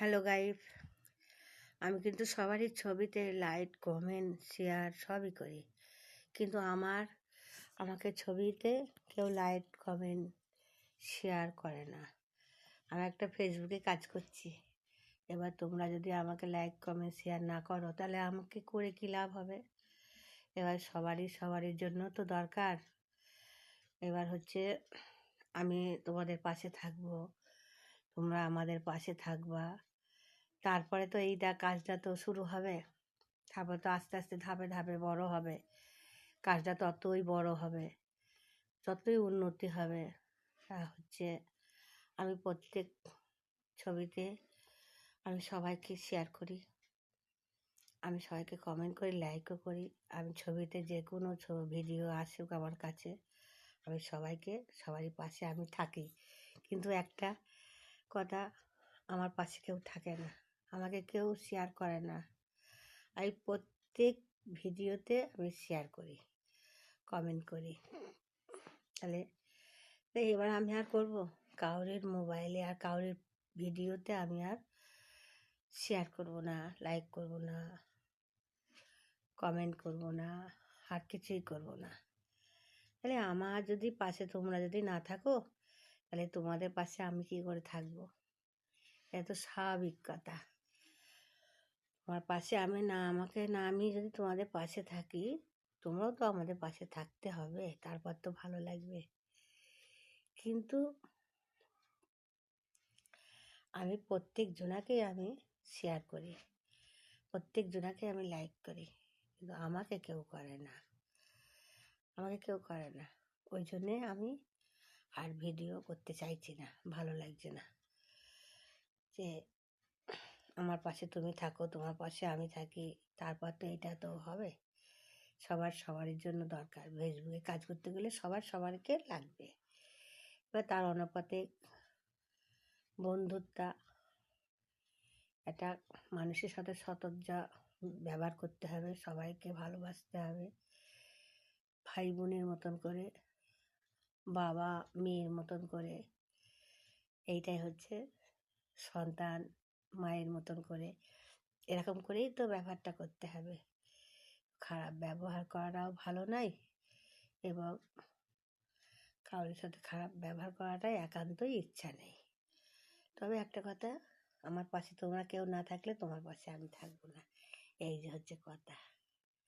Hello guys, আমি কিন্তু সবারই ছবিতে লাইক কমেন্ট শেয়ার সবই করি, কিন্তু আমাকে ছবিতে কেউ লাইক কমেন্ট শেয়ার করে না। আমি একটা ফেসবুকে কাজ করছি, এবার তোমরা যদি আমাকে লাইক কমেন্ট শেয়ার না করো তাহলে আমাকে করে কী লাভ হবে? এবার সবারই জন্য তো দরকার। এবার হচ্ছে আমি তোমাদের পাশে থাকবো, তোমরা আমাদের পাশে থাকবা, তারপরে তো কাজটা তো শুরু হবে, তারপর তো আস্তে আস্তে ধাপে ধাপে বড় হবে, কাজটা ততই বড় হবে, ততই উন্নতি হবে। হচ্ছে আমি প্রত্যেক ছবিতে আমি সবাইকে শেয়ার করি, আমি সবাইকে কমেন্ট করি, লাইকও করি। আমি ছবিতে যে কোনো ভিডিও আসুক আমার কাছে, আমি সবারই পাশে আমি থাকি। কিন্তু একটা কথা, আমার পাশে কেউ থাকে না, আমাকে কেউ শেয়ার করে না। আমি প্রত্যেক ভিডিওতে আমি শেয়ার করি, কমেন্ট করি। তাহলে এবার আমি আর করব কাউরের মোবাইলে আর কাউরের ভিডিওতে আমি আর শেয়ার করব না, লাইক করব না, কমেন্ট করব না, আর কিছুই করব না। তাহলে আমার যদি পাশে তোমরা যদি না থাকো, তাহলে তোমাদের পাশে আমি কী করে থাকবো? এটা তো স্বাভাবিক কথা। আমার পাশে আমি যদি তোমাদের পাশে থাকি, তোমরাও তো আমাদের পাশে থাকতে হবে, তারপর তো ভালো লাগবে। কিন্তু আমি প্রত্যেক জনাকেই আমি শেয়ার করি, প্রত্যেক জনাকে আমি লাইক করি, কিন্তু আমাকে কেউ করে না, ওই জন্যে আমি আর ভিডিও করতে চাইছি না, ভালো লাগছে না যে আমার পাশে তুমি থাকো, তোমার পাশে আমি থাকি, তারপর তো এটা তো হবে। সবারই জন্য দরকার, ফেসবুকে কাজ করতে গেলে সবারকে লাগবে। এবার তার অনুপাতে বন্ধুত্বা, একটা মানুষের সাথে সততা ব্যবহার করতে হবে, সবাইকে ভালোবাসতে হবে, ভাই বোনের মতন করে, বাবা মেয়ের মতন করে, এইটাই হচ্ছে সন্তান মায়ের মতন করে, এরকম করেই তো ব্যবহারটা করতে হবে। খারাপ ব্যবহার করাটাও ভালো নয়, এবং কারোর সাথে খারাপ ব্যবহার করাটাই একান্তই ইচ্ছা নেই। তবে একটা কথা, আমার পাশে তোমরা কেউ না থাকলে তোমার পাশে আমি থাকবো না, এই যে হচ্ছে কথা।